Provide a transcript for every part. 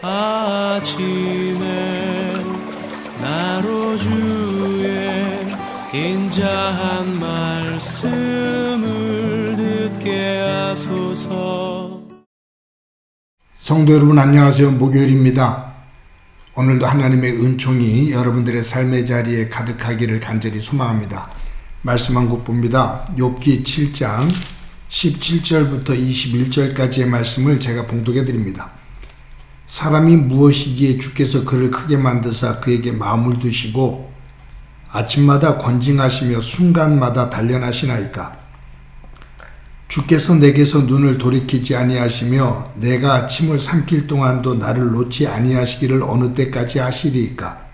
아침에 나로 주의 인자한 말씀을 듣게 하소서. 성도 여러분 안녕하세요. 목요일입니다. 오늘도 하나님의 은총이 여러분들의 삶의 자리에 가득하기를 간절히 소망합니다. 말씀 한 곡 봅니다. 욥기 7장 17절부터 21절까지의 말씀을 제가 봉독해 드립니다. 사람이 무엇이기에 주께서 그를 크게 만드사 그에게 마음을 두시고 아침마다 권징하시며 순간마다 단련하시나이까. 주께서 내게서 눈을 돌이키지 아니하시며 내가 침을 삼킬 동안도 나를 놓지 아니하시기를 어느 때까지 하시리이까.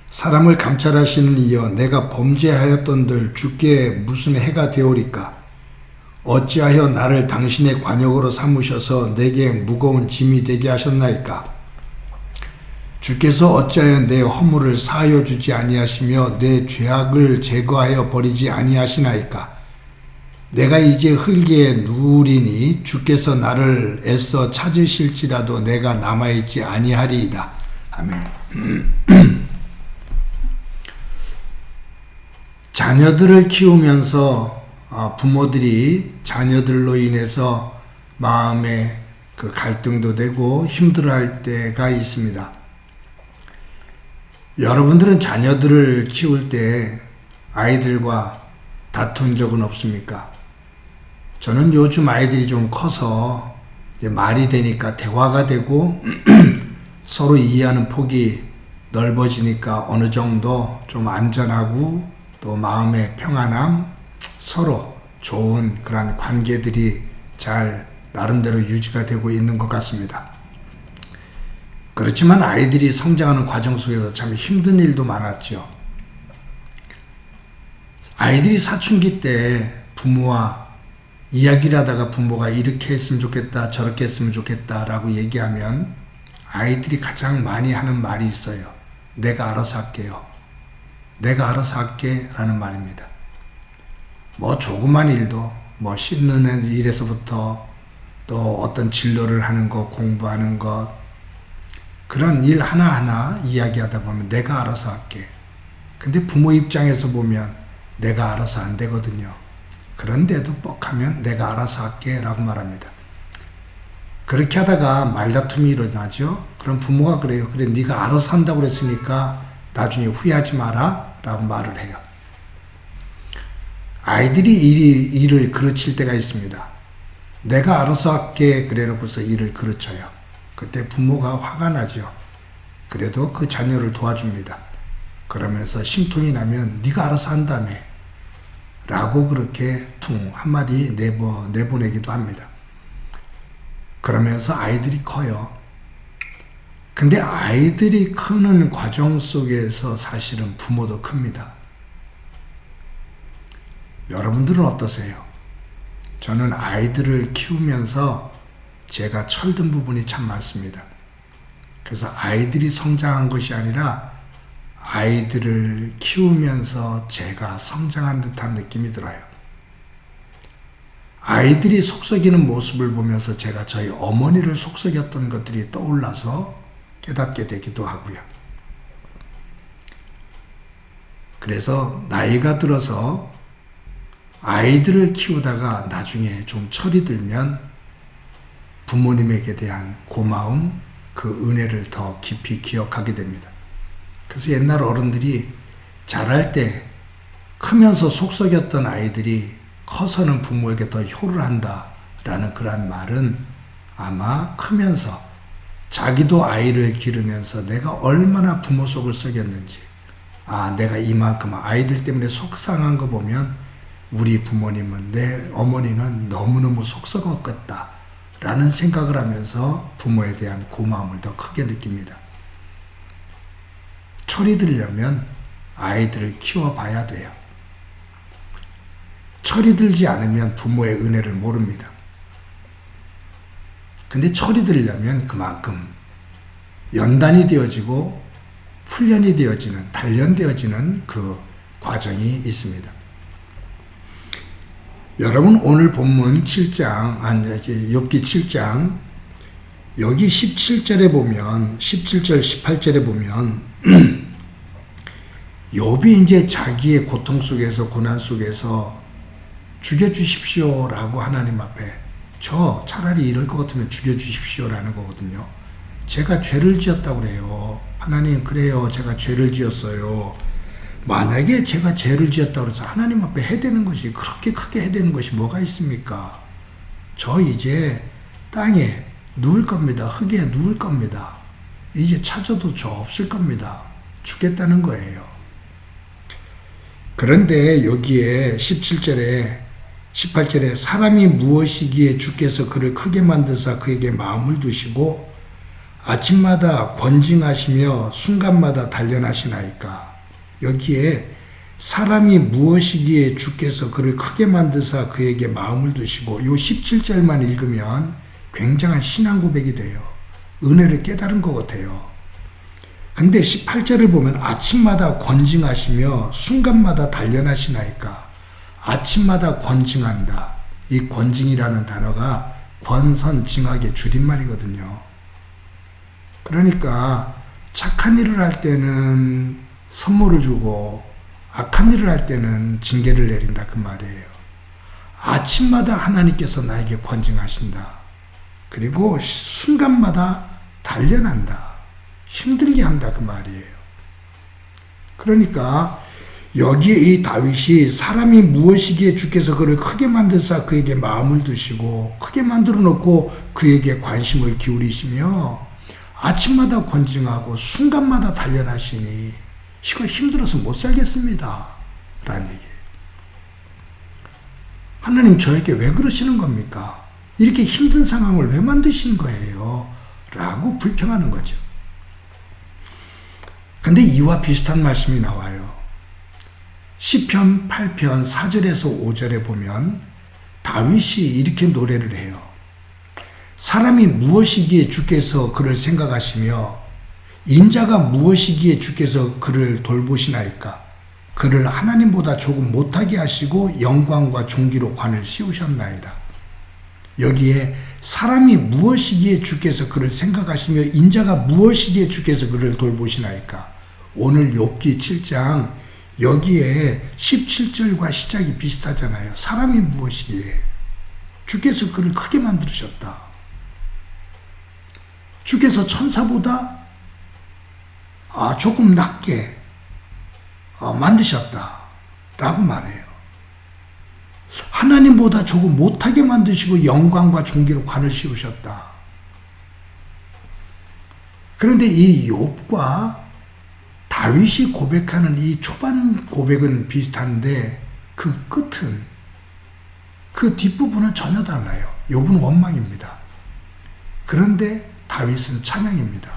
사람을 감찰하시는 이여 내가 범죄하였던들 주께 무슨 해가 되오리까. 어찌하여 나를 당신의 관역으로 삼으셔서 내게 무거운 짐이 되게 하셨나이까. 주께서 어찌하여 내 허물을 사하여 주지 아니하시며 내 죄악을 제거하여 버리지 아니하시나이까. 내가 이제 흙에 누우리니 주께서 나를 애써 찾으실지라도 내가 남아있지 아니하리이다. 아멘. 자녀들을 키우면서 부모들이 자녀들로 인해서 마음에 그 갈등도 되고 힘들어할 때가 있습니다. 여러분들은 자녀들을 키울 때 아이들과 다툰 적은 없습니까? 저는 요즘 아이들이 좀 커서 이제 말이 되니까 대화가 되고 서로 이해하는 폭이 넓어지니까 어느 정도 좀 안전하고 또 마음의 평안함, 서로 좋은 그런 관계들이 잘 나름대로 유지가 되고 있는 것 같습니다. 그렇지만 아이들이 성장하는 과정 속에서 참 힘든 일도 많았죠. 아이들이 사춘기 때 부모와 이야기를 하다가 부모가 이렇게 했으면 좋겠다, 저렇게 했으면 좋겠다 라고 얘기하면 아이들이 가장 많이 하는 말이 있어요. 내가 알아서 할게요. 내가 알아서 할게 라는 말입니다. 뭐 조그만 일도 뭐 씻는 일에서부터 또 어떤 진로를 하는 것, 공부하는 것, 그런 일 하나하나 이야기하다 보면 내가 알아서 할게. 근데 부모 입장에서 보면 내가 알아서 안 되거든요. 그런데도 뻑하면 내가 알아서 할게 라고 말합니다. 그렇게 하다가 말다툼이 일어나죠. 그럼 부모가 그래요. 그래 네가 알아서 한다고 그랬으니까 나중에 후회하지 마라 라고 말을 해요. 아이들이 일을 그르칠 때가 있습니다. 내가 알아서 할게 그래 놓고서 일을 그르쳐요. 그때 부모가 화가 나죠. 그래도 그 자녀를 도와줍니다. 그러면서 심통이 나면 네가 알아서 한다며 라고 그렇게 퉁 한마디 내보내기도 합니다. 그러면서 아이들이 커요. 근데 아이들이 크는 과정 속에서 사실은 부모도 큽니다. 여러분들은 어떠세요? 저는 아이들을 키우면서 제가 철든 부분이 참 많습니다. 그래서 아이들이 성장한 것이 아니라 아이들을 키우면서 제가 성장한 듯한 느낌이 들어요. 아이들이 속썩이는 모습을 보면서 제가 저희 어머니를 속썩였던 것들이 떠올라서 깨닫게 되기도 하고요. 그래서 나이가 들어서 아이들을 키우다가 나중에 좀 철이 들면 부모님에게 대한 고마움, 그 은혜를 더 깊이 기억하게 됩니다. 그래서 옛날 어른들이 자랄 때 크면서 속썩였던 아이들이 커서는 부모에게 더 효를 한다라는 그런 말은 아마 크면서 자기도 아이를 기르면서 내가 얼마나 부모 속을 썩였는지, 내가 이만큼 아이들 때문에 속상한 거 보면 우리 부모님은, 내 어머니는 너무너무 속썩었겠다 라는 생각을 하면서 부모에 대한 고마움을 더 크게 느낍니다. 철이 들려면 아이들을 키워봐야 돼요. 철이 들지 않으면 부모의 은혜를 모릅니다. 근데 철이 들려면 그만큼 연단이 되어지고 훈련이 되어지는, 단련되어지는 그 과정이 있습니다. 여러분 오늘 본문 7장, 욥기 7장 여기 17절에 보면 17절 18절에 보면 욥이 이제 자기의 고통 속에서 고난 속에서 죽여주십시오라고 하나님 앞에 저 차라리 이럴 것 같으면 죽여주십시오라는 거거든요. 제가 죄를 지었다고 그래요. 하나님 그래요. 제가 죄를 지었어요. 만약에 제가 죄를 지었다고 해서 하나님 앞에 해대는 것이 그렇게 크게 해대는 것이 뭐가 있습니까? 저 이제 땅에 누울 겁니다. 흙에 누울 겁니다. 이제 찾아도 저 없을 겁니다. 죽겠다는 거예요. 그런데 여기에 17절에 18절에 사람이 무엇이기에 주께서 그를 크게 만드사 그에게 마음을 두시고 아침마다 권징하시며 순간마다 단련하시나이까. 여기에 사람이 무엇이기에 주께서 그를 크게 만드사 그에게 마음을 두시고 요 17절만 읽으면 굉장한 신앙 고백이 돼요. 은혜를 깨달은 것 같아요. 근데 18절을 보면 아침마다 권징하시며 순간마다 단련하시나이까. 아침마다 권징한다. 이 권징이라는 단어가 권선징악의 줄임말이거든요. 그러니까 착한 일을 할 때는 선물을 주고 악한 일을 할 때는 징계를 내린다 그 말이에요. 아침마다 하나님께서 나에게 권징하신다. 그리고 순간마다 단련한다. 힘들게 한다 그 말이에요. 그러니까 여기에 이 다윗이 사람이 무엇이기에 주께서 그를 크게 만드사 그에게 마음을 두시고 크게 만들어 놓고 그에게 관심을 기울이시며 아침마다 권징하고 순간마다 단련하시니 이거 힘들어서 못 살겠습니다 라는 얘기예요. 하나님 저에게 왜 그러시는 겁니까? 이렇게 힘든 상황을 왜 만드신 거예요? 라고 불평하는 거죠. 근데 이와 비슷한 말씀이 나와요. 시편 8편 4절에서 5절에 보면 다윗이 이렇게 노래를 해요. 사람이 무엇이기에 주께서 그를 생각하시며 인자가 무엇이기에 주께서 그를 돌보시나이까. 그를 하나님보다 조금 못하게 하시고 영광과 존귀로 관을 씌우셨나이다. 여기에 사람이 무엇이기에 주께서 그를 생각하시며 인자가 무엇이기에 주께서 그를 돌보시나이까. 오늘 욥기 7장 여기에 17절과 시작이 비슷하잖아요. 사람이 무엇이기에 주께서 그를 크게 만드셨다. 주께서 천사보다 조금 낮게 만드셨다 라고 말해요. 하나님보다 조금 못하게 만드시고 영광과 존귀로 관을 씌우셨다. 그런데 이 욥과 다윗이 고백하는 이 초반 고백은 비슷한데 그 끝은, 그 뒷부분은 전혀 달라요. 욥은 원망입니다. 그런데 다윗은 찬양입니다.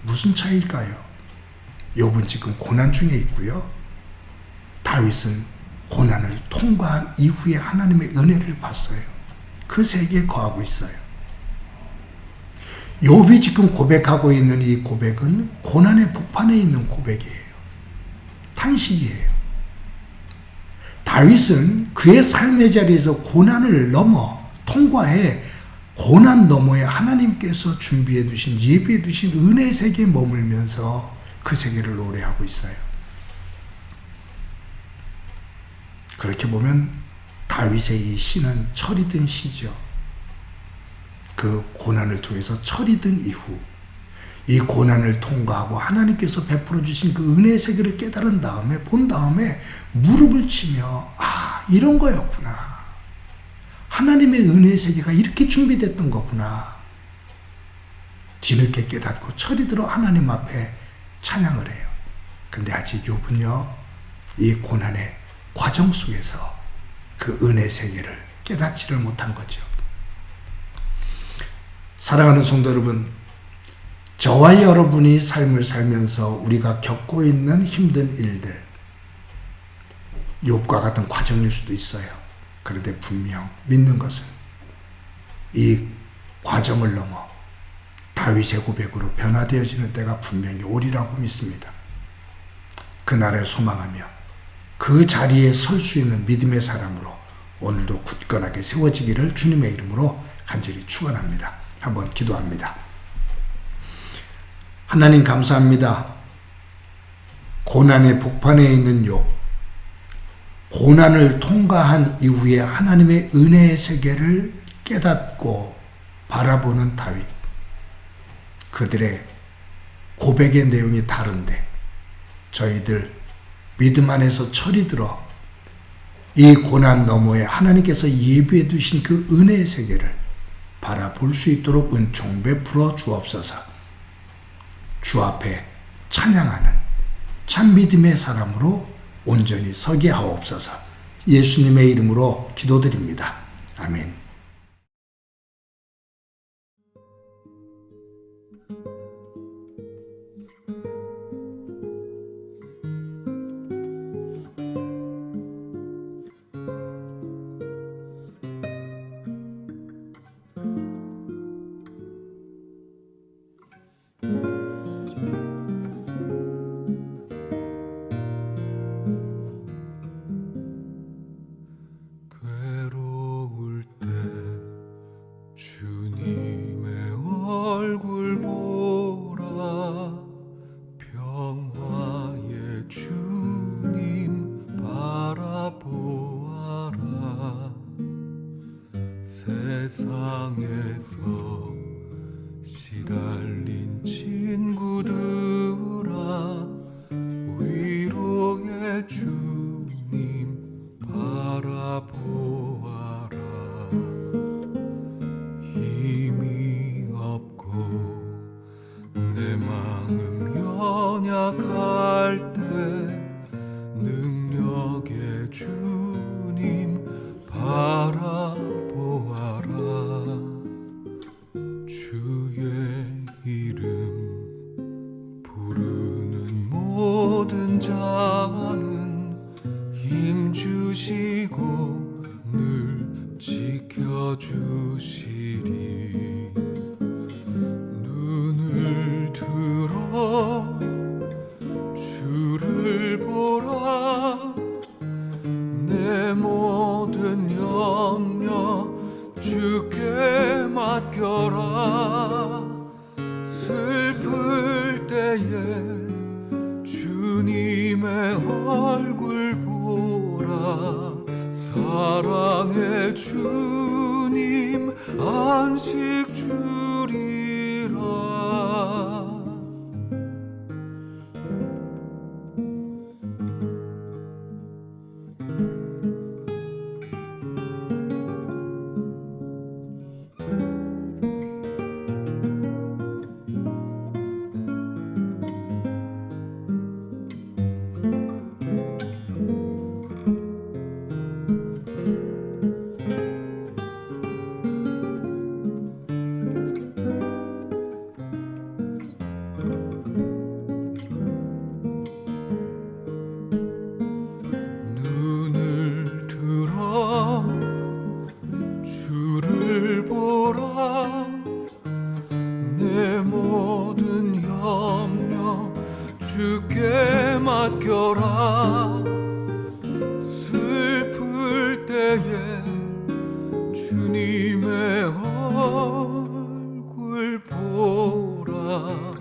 무슨 차이일까요? 욥은 지금 고난 중에 있고요. 다윗은 고난을 통과한 이후에 하나님의 은혜를 봤어요. 그 세계에 거하고 있어요. 욥이 지금 고백하고 있는 이 고백은 고난의 복판에 있는 고백이에요. 탄식이에요. 다윗은 그의 삶의 자리에서 고난을 넘어 통과해 고난 너머에 하나님께서 준비해 두신, 예비해 두신 은혜의 세계에 머물면서 그 세계를 노래하고 있어요. 그렇게 보면 다윗의 이 시는 철이 든 시죠. 그 고난을 통해서 철이 든 이후 이 고난을 통과하고 하나님께서 베풀어 주신 그 은혜의 세계를 깨달은 다음에 본 다음에 무릎을 치며 이런 거였구나. 하나님의 은혜의 세계가 이렇게 준비됐던 거구나. 뒤늦게 깨닫고 철이 들어 하나님 앞에 찬양을 해요. 근데 아직 욥은요, 이 고난의 과정 속에서 그 은혜 세계를 깨닫지를 못한 거죠. 사랑하는 성도 여러분, 저와 여러분이 삶을 살면서 우리가 겪고 있는 힘든 일들, 욥과 같은 과정일 수도 있어요. 그런데 분명 믿는 것은 이 과정을 넘어 다윗의 고백으로 변화되어지는 때가 분명히 오리라고 믿습니다. 그날을 소망하며 그 자리에 설 수 있는 믿음의 사람으로 오늘도 굳건하게 세워지기를 주님의 이름으로 간절히 축원합니다. 한번 기도합니다. 하나님 감사합니다. 고난의 복판에 있는 욥, 고난을 통과한 이후에 하나님의 은혜의 세계를 깨닫고 바라보는 다윗. 그들의 고백의 내용이 다른데 저희들 믿음 안에서 철이 들어 이 고난 너머에 하나님께서 예비해 두신 그 은혜의 세계를 바라볼 수 있도록 은총 베풀어 주옵소서. 주 앞에 찬양하는 참 믿음의 사람으로 온전히 서게 하옵소서. 예수님의 이름으로 기도드립니다. 아멘. 괴로울 때 주님의 얼굴 보라. 평화의 주님 바라보아라. 세상에서 시달린 친구들아, 위로의 주님 바라보아라. 힘이 없고 내 마음 연약할 때 능력의 주님 바라보아라. 주의 이름 부르는 모든 자는 힘 주시고 늘 지켜주시리. 눈을 들어 주를 보라. 내 모든 염려 주께 맡겨라. 슬플 때에 주님의 얼굴 보라. 사랑의 주님 안식 주리라. 눈을 들어 주를 보라. 내 모든 염려 주께 맡겨라. 슬플 때에 주님의 얼굴 보라.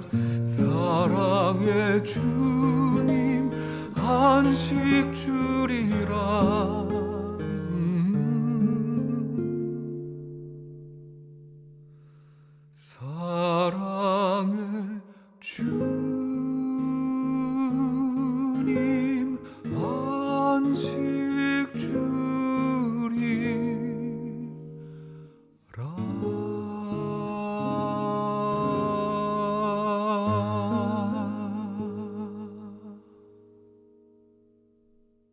사랑의 주님 안식 주리라. 사랑의 주